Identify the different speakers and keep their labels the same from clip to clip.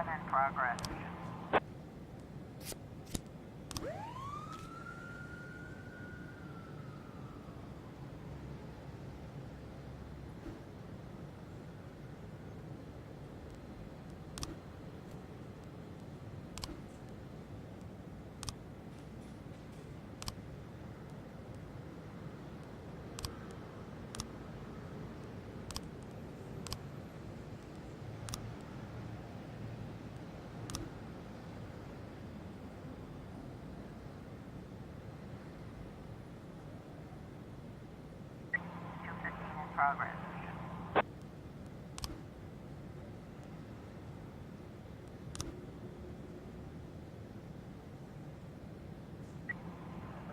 Speaker 1: 10 in progress. Progress.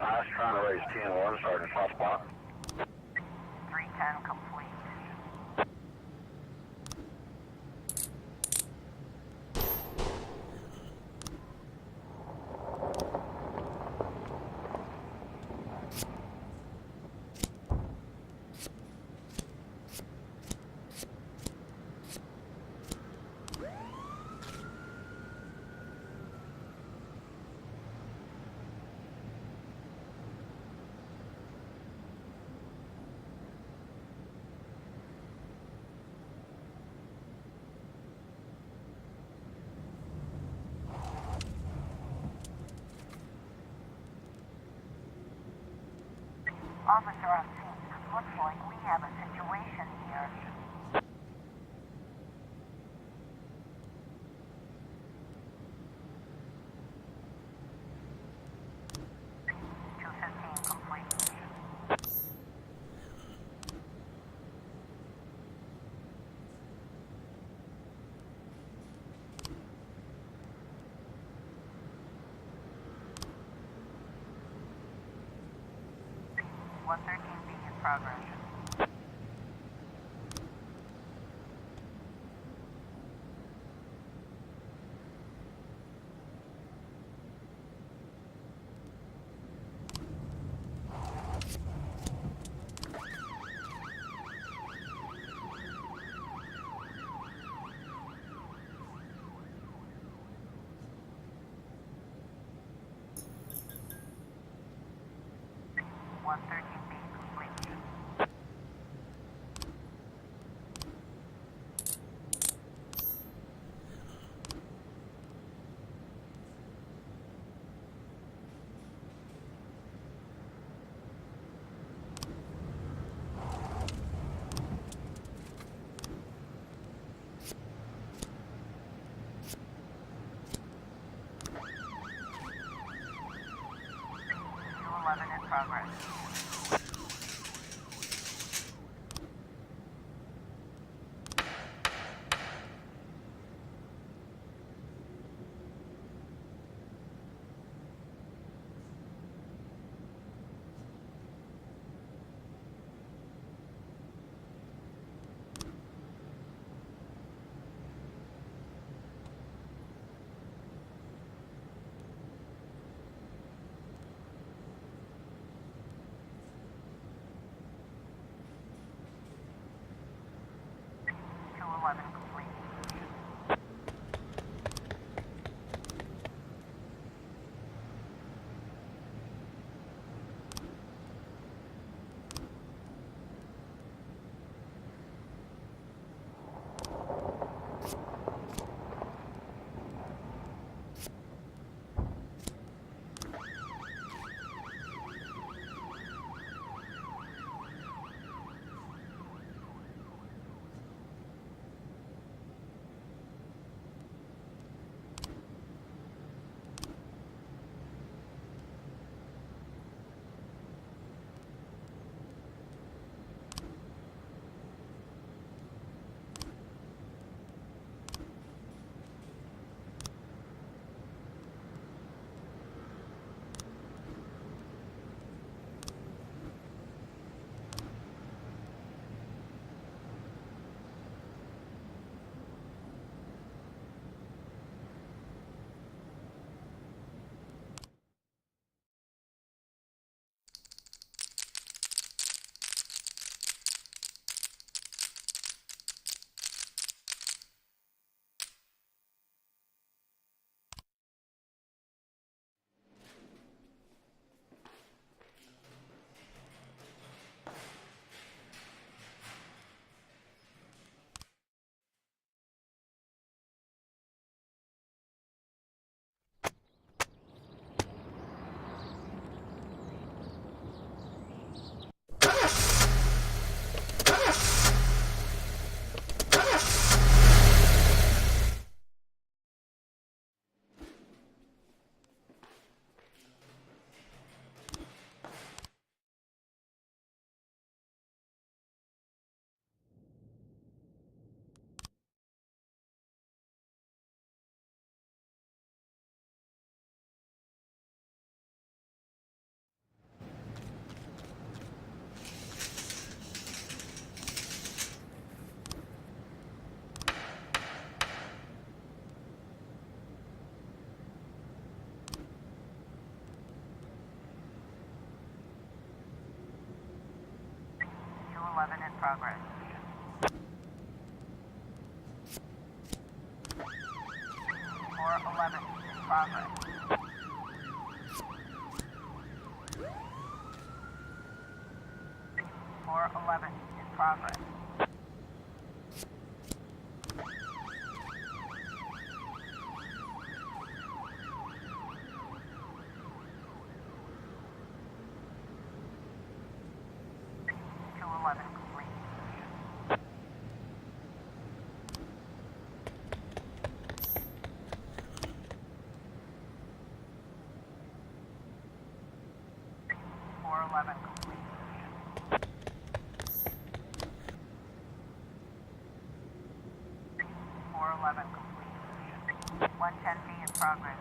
Speaker 2: I was trying to raise 10-1, starting soft spot.
Speaker 1: 310 complete. Officer on scene, looks like we have a situation here. Complete. 113B in progress. In progress. 411 in progress. 411 in progress. 411 in progress. 211 complete. 411 complete. 411 complete. 110B in progress.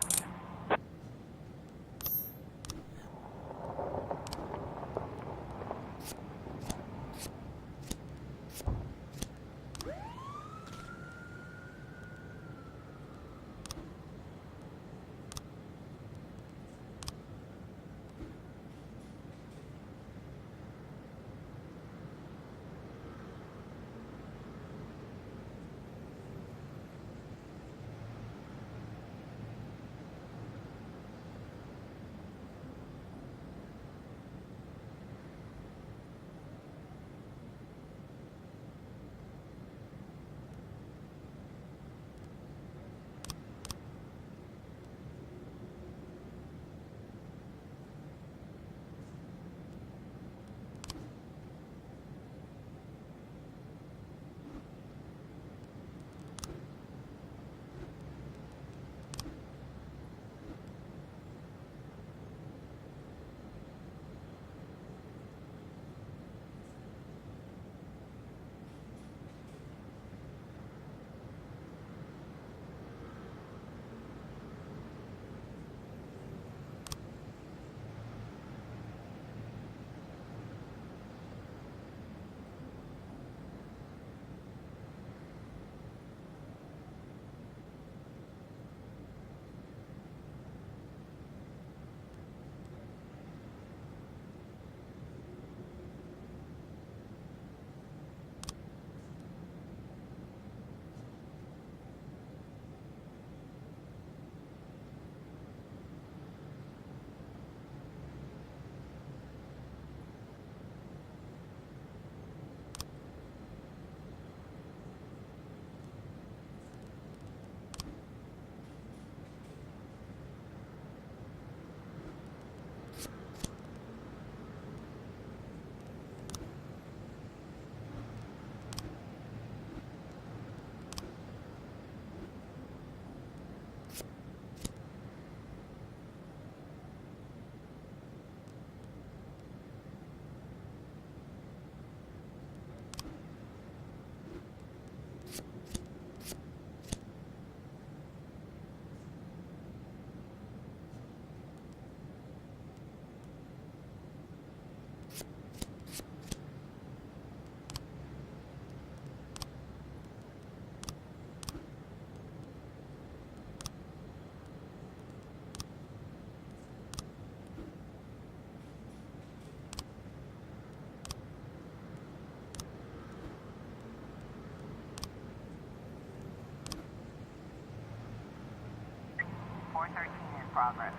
Speaker 1: In progress.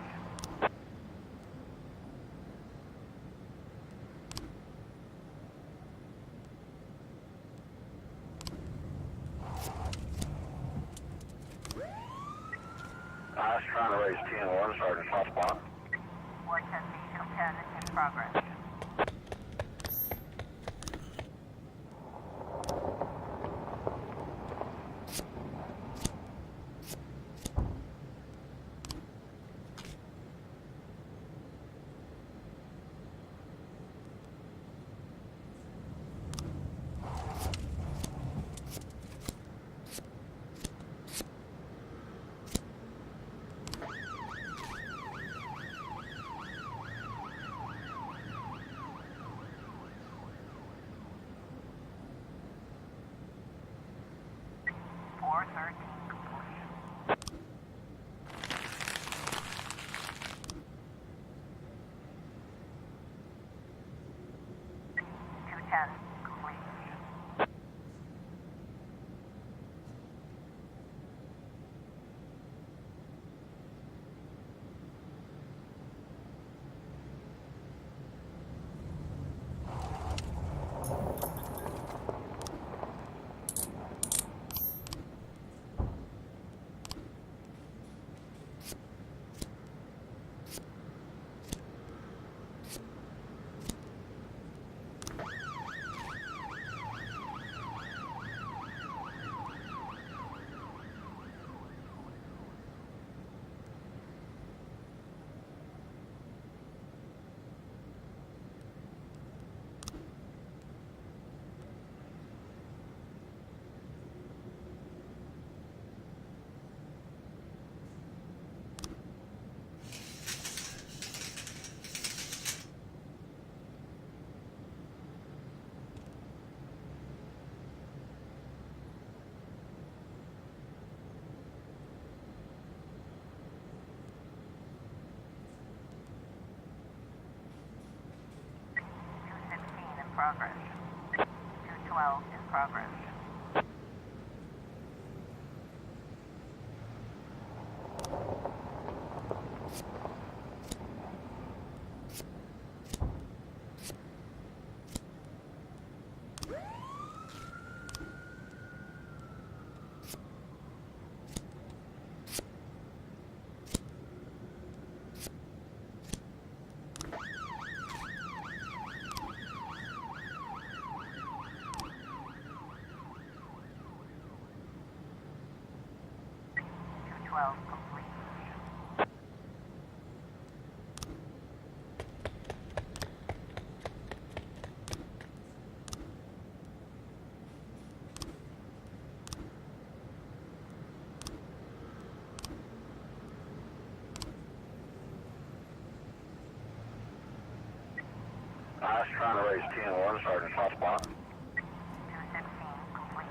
Speaker 2: I was trying to raise 10-1, starting soft spot.
Speaker 1: 110B 210 in progress. Complete. progress. 212 in progress. Complete.
Speaker 2: I was trying to raise 10-1, Sergeant, hot spot.
Speaker 1: 216 complete.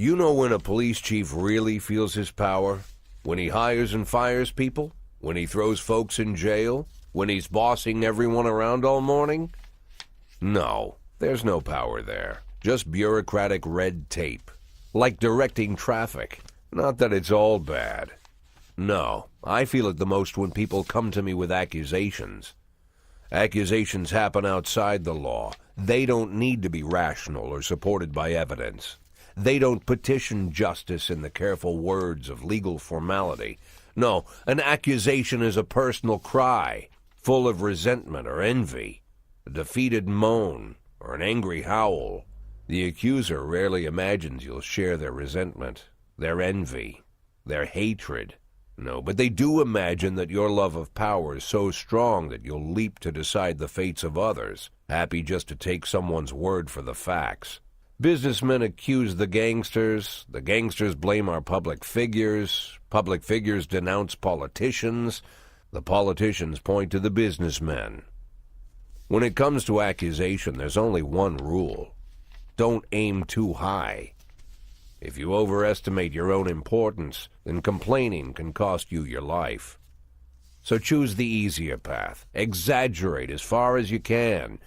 Speaker 3: You know when a police chief really feels his power? When he hires and fires people? When he throws folks in jail? When he's bossing everyone around all morning? No, there's no power there. Just bureaucratic red tape. Like directing traffic. Not that it's all bad. No, I feel it the most when people come to me with accusations. Accusations happen outside the law. They don't need to be rational or supported by evidence. They don't petition justice in the careful words of legal formality. No, an accusation is a personal cry, full of resentment or envy, a defeated moan or an angry howl. The accuser rarely imagines you'll share their resentment, their envy, their hatred. No, but they do imagine that your love of power is so strong that you'll leap to decide the fates of others, happy just to take someone's word for the facts. Businessmen accuse the gangsters blame our public figures denounce politicians, the politicians point to the businessmen. When it comes to accusation, there's only one rule. Don't aim too high. If you overestimate your own importance, then complaining can cost you your life. So choose the easier path. Exaggerate as far as you can,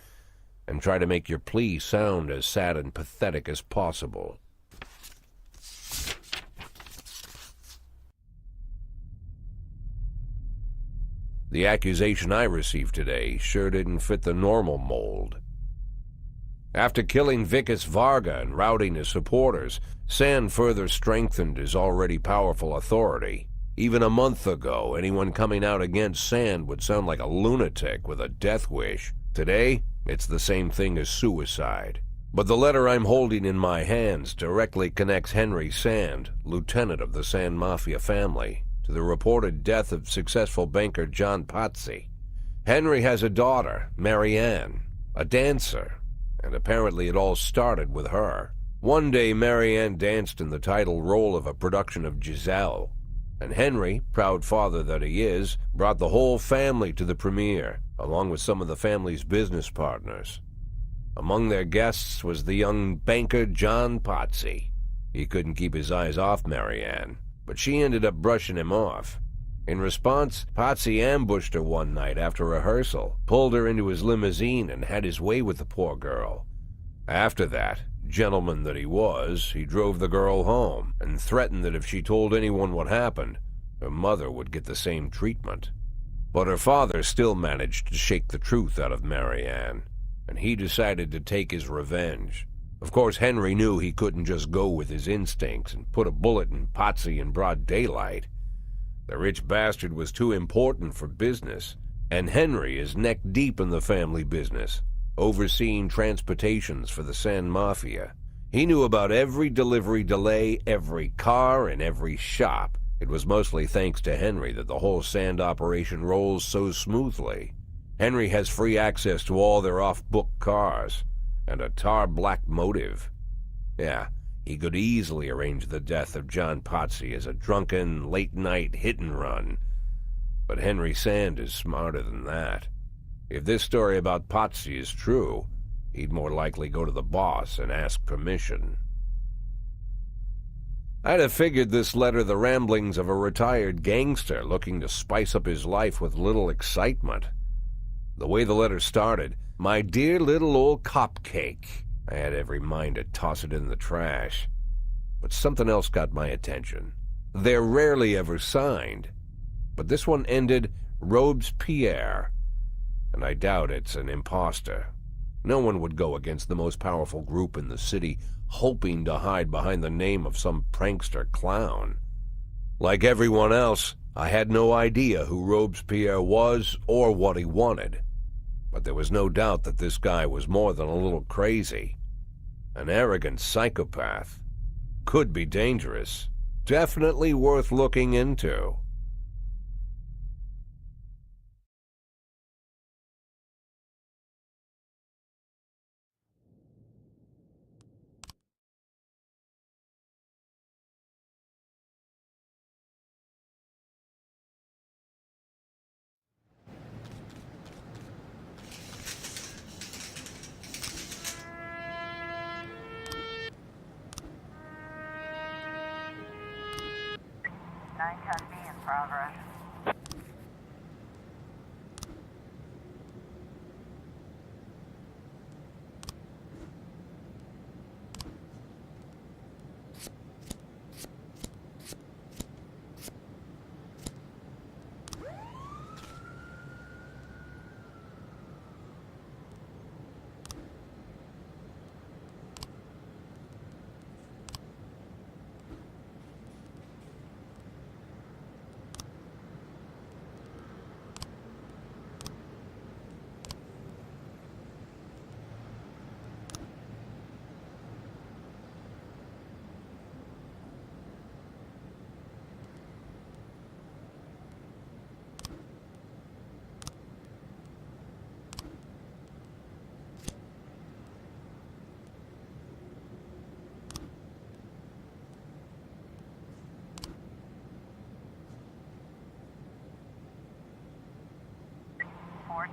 Speaker 3: and try to make your plea sound as sad and pathetic as possible. The accusation I received today sure didn't fit the normal mold. After killing Vikas Varga and routing his supporters, Sand further strengthened his already powerful authority. Even a month ago, anyone coming out against Sand would sound like a lunatic with a death wish. Today, it's the same thing as suicide. But the letter I'm holding in my hands directly connects Henry Sand, lieutenant of the Sand Mafia family, to the reported death of successful banker John Pazzi. Henry has a daughter, Marianne, a dancer, and apparently it all started with her. One day, Marianne danced in the title role of a production of Giselle, and Henry, proud father that he is, brought the whole family to the premiere, along with some of the family's business partners. Among their guests was the young banker John Pazzi. He couldn't keep his eyes off Marianne, but she ended up brushing him off. In response, Pazzi ambushed her one night after rehearsal, pulled her into his limousine, and had his way with the poor girl. After that, gentleman that he was, he drove the girl home and threatened that if she told anyone what happened, her mother would get the same treatment. But her father still managed to shake the truth out of Marianne, and he decided to take his revenge. Of course, Henry knew he couldn't just go with his instincts and put a bullet in Pazzi in broad daylight. The rich bastard was too important for business, and Henry is neck-deep in the family business, overseeing transportations for the Sand Mafia. He knew about every delivery delay, every car, and every shop. It was mostly thanks to Henry that the whole Sand operation rolls so smoothly. Henry has free access to all their off-book cars, and a tar-black motive. Yeah, he could easily arrange the death of John Pazzi as a drunken, late-night hit-and-run. But Henry Sand is smarter than that. If this story about Pazzi is true, he'd more likely go to the boss and ask permission. I'd have figured this letter the ramblings of a retired gangster looking to spice up his life with little excitement. The way the letter started, "My dear little old cupcake," I had every mind to toss it in the trash. But something else got my attention. They're rarely ever signed, but this one ended Robespierre, and I doubt it's an imposter. No one would go against the most powerful group in the city, hoping to hide behind the name of some prankster clown. Like everyone else, I had no idea who Robespierre was or what he wanted. But there was no doubt that this guy was more than a little crazy. An arrogant psychopath. Could be dangerous. Definitely worth looking into.
Speaker 1: Ton B in progress.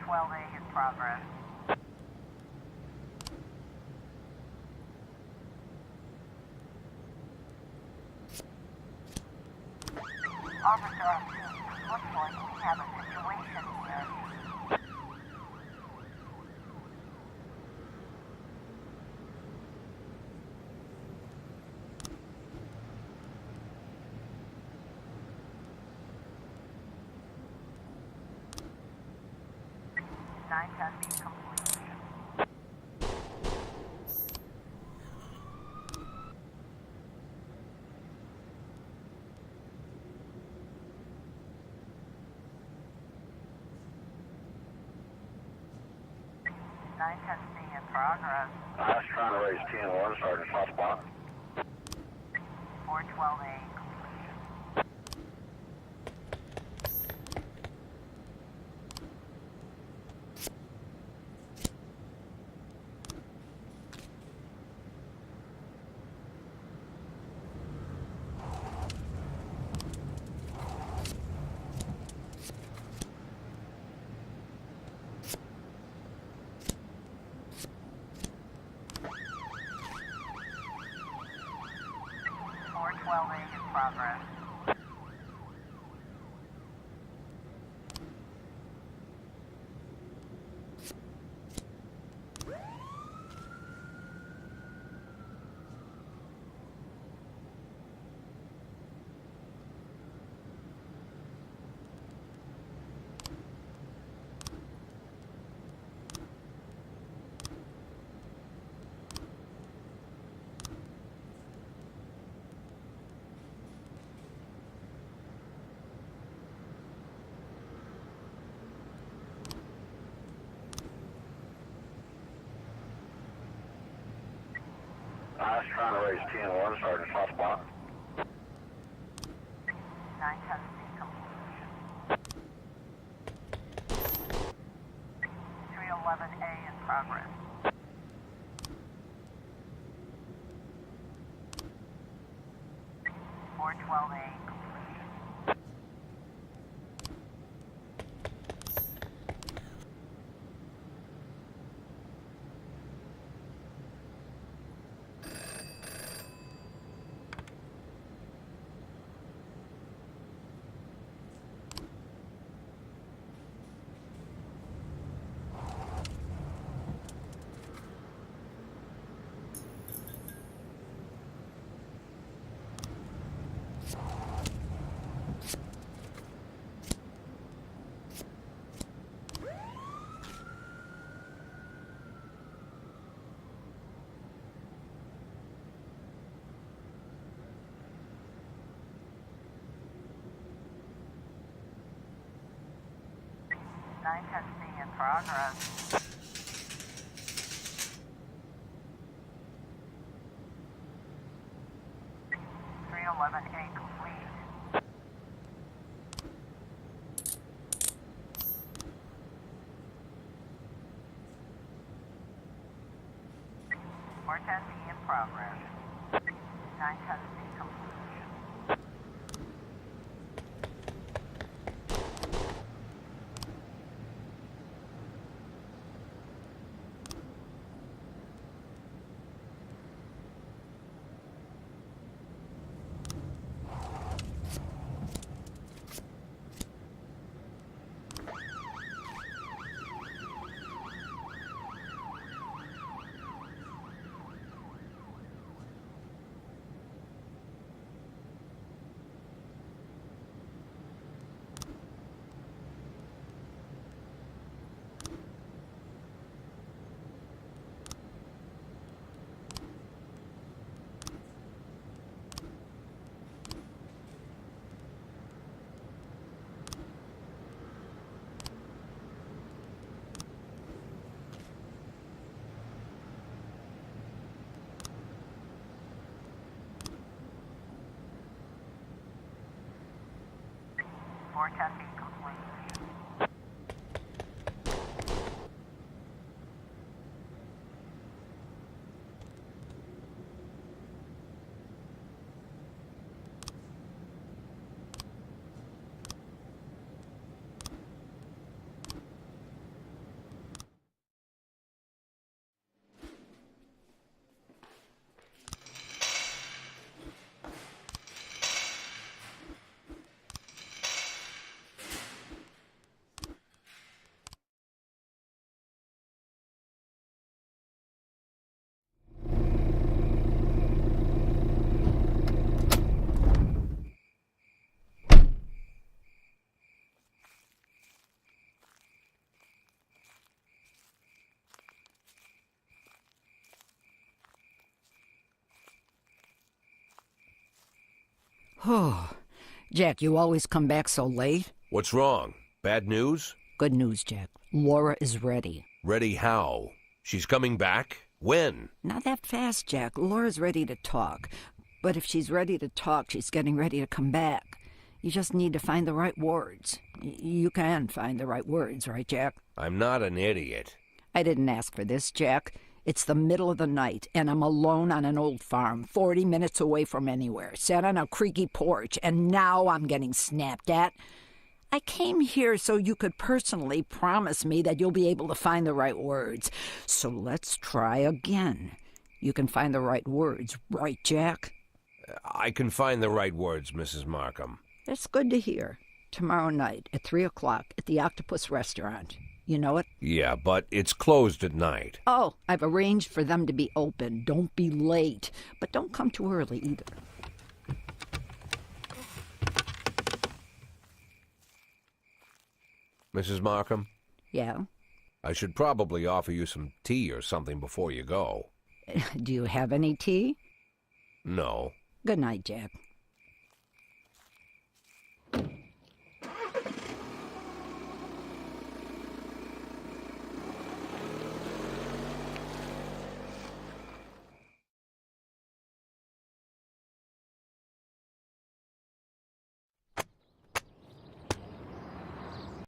Speaker 1: 412A in progress. Officer, looks like we have a situation here. Nine testing complete. Nine testing in progress.
Speaker 2: I was trying to raise 10-1, Sergeant Softball.
Speaker 1: 412A completion. in progress.
Speaker 2: I was trying to raise 10-1, Sergeant Softball.
Speaker 1: 910 completion. 311A in progress. .412A completion. Nine testing in progress. 311A complete. .410B in progress. 910B completion. .410B complete.
Speaker 4: Oh, Jack, you always come back so late.
Speaker 3: What's wrong? Bad news?
Speaker 4: Good news, Jack. Laura is ready.
Speaker 3: Ready how? She's coming back? When?
Speaker 4: Not that fast, Jack. Laura's ready to talk. But if she's ready to talk, she's getting ready to come back. You just need to find the right words. You can find the right words, right, Jack?
Speaker 3: I'm not an idiot.
Speaker 4: I didn't ask for this, Jack. It's the middle of the night, and I'm alone on an old farm, 40 minutes away from anywhere, sat on a creaky porch, and now I'm getting snapped at. I came here so you could personally promise me that you'll be able to find the right words. So let's try again. You can find the right words, right, Jack?
Speaker 3: I can find the right words, Mrs. Markham.
Speaker 4: That's good to hear. Tomorrow night at 3 o'clock at the Octopus Restaurant. You know it?
Speaker 3: Yeah, but it's closed at night.
Speaker 4: Oh, I've arranged for them to be open. Don't be late. But don't come too early either.
Speaker 3: Mrs. Markham?
Speaker 4: Yeah?
Speaker 3: I should probably offer you some tea or something before you go.
Speaker 4: Do you have any tea?
Speaker 3: No.
Speaker 4: Good night, Jack.